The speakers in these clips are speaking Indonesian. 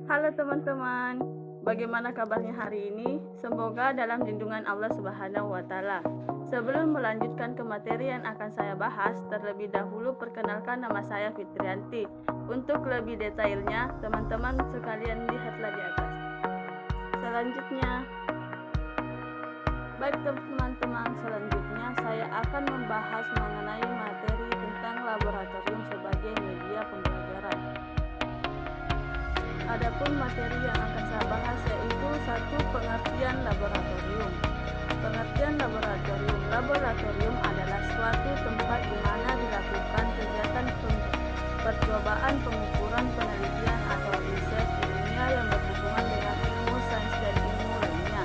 Halo teman-teman, bagaimana kabarnya hari ini? Semoga dalam lindungan Allah Subhanahu wa Ta'ala. Sebelum melanjutkan ke materi yang akan saya bahas, terlebih dahulu perkenalkan nama saya Fitrianti. Untuk lebih detailnya, teman-teman sekalian lihatlah di atas. Selanjutnya, baik teman-teman, selanjutnya saya akan membahas mengenai materi tentang laboratorium sebagai media pembelajaran. Adapun materi yang akan saya bahas yaitu satu, pengertian laboratorium. Pengertian laboratorium. Laboratorium adalah suatu tempat di mana dilakukan kegiatan percobaan, pengukuran, penelitian atau riset ilmiah yang berhubungan dengan ilmu sains dan ilmu lainnya.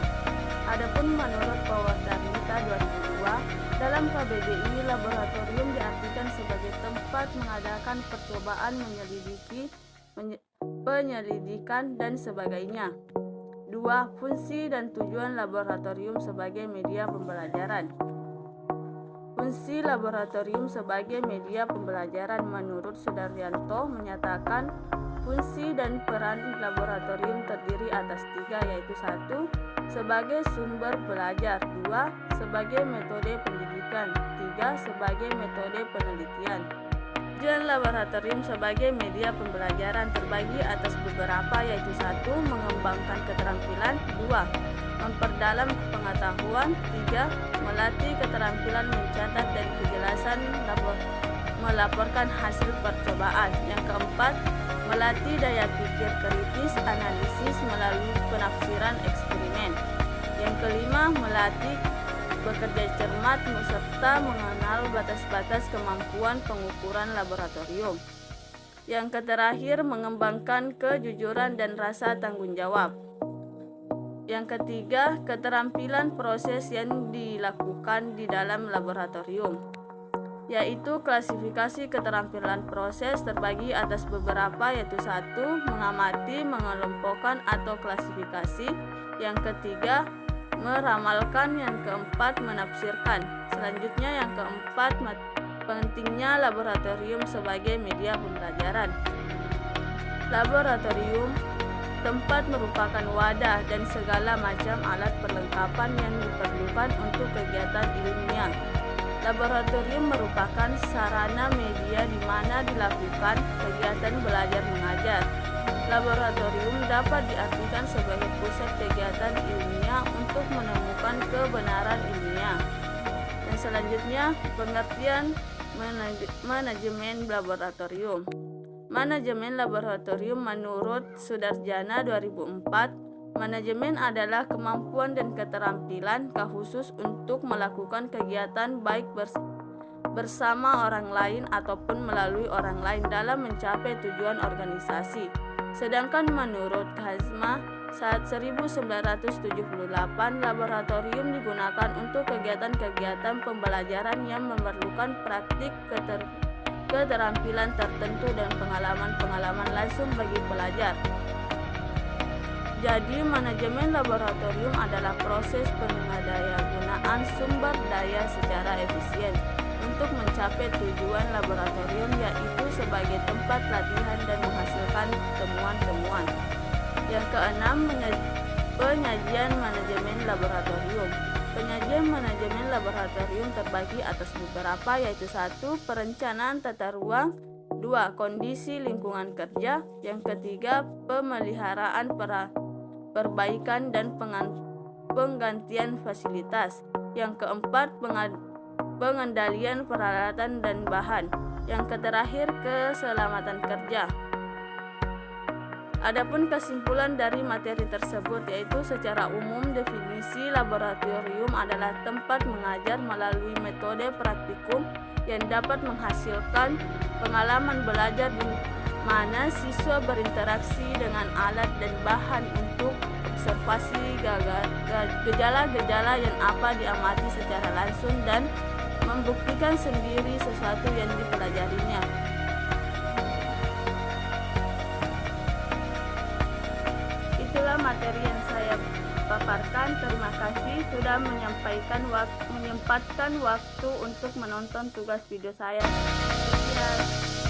Adapun menurut Purwadarmita 2002, dalam KBBI, laboratorium diartikan sebagai tempat mengadakan percobaan, penyelidikan dan sebagainya. 2. Fungsi dan tujuan laboratorium sebagai media pembelajaran. Fungsi laboratorium sebagai media pembelajaran menurut Sudaryanto menyatakan fungsi dan peran laboratorium terdiri atas 3, yaitu 1. Sebagai sumber belajar, 2. Sebagai metode pendidikan, 3. Sebagai metode penelitian. Tujuan laboratorium sebagai media pembelajaran terbagi atas beberapa, yaitu 1. Mengembangkan keterampilan, 2. Memperdalam pengetahuan, 3. Melatih keterampilan mencatat dan kejelasan melaporkan hasil percobaan. Yang keempat, melatih daya pikir kritis analisis melalui penafsiran eksperimen. Yang kelima, melatih bekerja cermat serta mengenal batas-batas kemampuan pengukuran laboratorium. Yang terakhir, mengembangkan kejujuran dan rasa tanggung jawab. Yang ketiga, keterampilan proses yang dilakukan di dalam laboratorium, yaitu klasifikasi keterampilan proses terbagi atas beberapa, yaitu 1. Mengamati, mengelompokkan atau klasifikasi. Yang ketiga, meramalkan. Yang keempat, menafsirkan. Selanjutnya yang keempat, pentingnya laboratorium sebagai media pembelajaran. Laboratorium tempat merupakan wadah dan segala macam alat perlengkapan yang diperlukan untuk kegiatan ilmiah. Laboratorium merupakan sarana media di mana dilakukan kegiatan belajar mengajar. Laboratorium dapat diartikan sebagai pusat kegiatan ilmiah untuk menemukan kebenaran ilmiah. Dan selanjutnya, pengertian manajemen laboratorium. Manajemen laboratorium menurut Sudarjana 2004, manajemen adalah kemampuan dan keterampilan khusus untuk melakukan kegiatan baik bersama orang lain ataupun melalui orang lain dalam mencapai tujuan organisasi. Sedangkan menurut Kazma saat 1978, laboratorium digunakan untuk kegiatan-kegiatan pembelajaran yang memerlukan praktik keterampilan tertentu dan pengalaman-pengalaman langsung bagi pelajar. Jadi, manajemen laboratorium adalah proses pengadaan sumber daya secara efisien untuk mencapai tujuan laboratorium, yaitu sebagai tempat latihan dan menghasilkan temuan-temuan. Yang keenam, penyajian manajemen laboratorium. Penyajian manajemen laboratorium terbagi atas beberapa, yaitu 1. Perencanaan tata ruang, 2. Kondisi lingkungan kerja, yang ketiga pemeliharaan perbaikan dan penggantian fasilitas, yang keempat pengendalian peralatan dan bahan, yang terakhir keselamatan kerja. Adapun kesimpulan dari materi tersebut yaitu secara umum definisi laboratorium adalah tempat mengajar melalui metode praktikum yang dapat menghasilkan pengalaman belajar di mana siswa berinteraksi dengan alat dan bahan untuk observasi gejala-gejala yang apa diamati secara langsung dan membuktikan sendiri sesuatu yang dipelajarinya. Itulah materi yang saya paparkan. Terima kasih sudah menyempatkan waktu untuk menonton tugas video saya. Sekian.